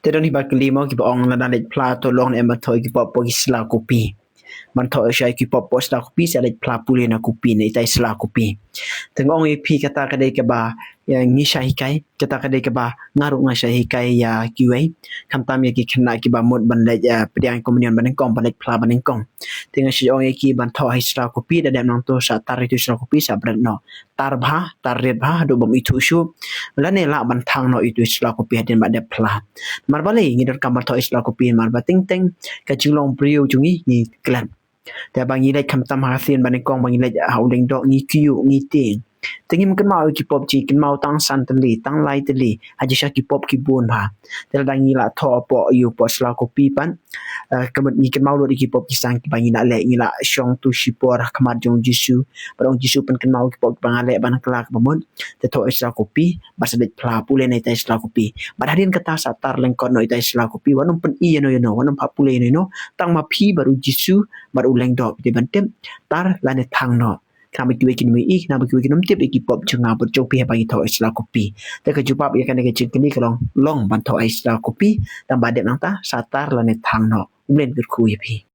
Te doni ba kelima ki ba ong na dalit pla to long e ma thoi ki pa po isla kopi. Man thoi sya ki pa po isla kopi sa dalit pla pule na kopi na itai isla kopi. Tengong EP kata kadai ke ba yang ni syahikai kata kadai ke ba ngaru nga syahikai ya kiwei kamtam ya ki khna ki ba mod ban le pediang komunion ban kong ban pla ban kong tengah si ong ki ban tho isla kopi da nang to sa tar itu isla kopi sa brand no tar bha tar red bha do bom itu shu la ne la ban thang no itu isla kopi den ba de pla mar bale ngi dor kam tho isla kopi mar ba ting ting ka chulong priu chungi ni klanแต่บางยีได้คำตามหาเสียนบันกองบางยีได้เอาเล็งดอกงี้คิวงี้เตียงแต่งี้มันก็มาki pop ji kan mau tang san tali tang lai tali aja sya ki pop ki bun phaแต่ดังนี้ละทอปออยู่ปอสลาโคปีปันก็มันมีกันmau do ki pop ki sang ki bang ina le ni la syong tu sipor khamar jong jisu barong jisu pen kan mau ki pop bang ale ban kelak bamun te tho isla kopi basadet pla pule nei tai isla kopi badadin kata satar lengkon no tai isla kopi wanum pen i no wanum pha pule no tang ma phi baru jisu baru leng dok ti ban tem tar la ne thang no kami kiwe kinwi ik na kiwe kinom tip iki pop chunga bot chok pi ha bagi tho isla kopi ta ka jupap ya kan ke chin kini kalong long ban tho isla kopi tam badem nang ta satar la ne thang no ulen gur khu ye pi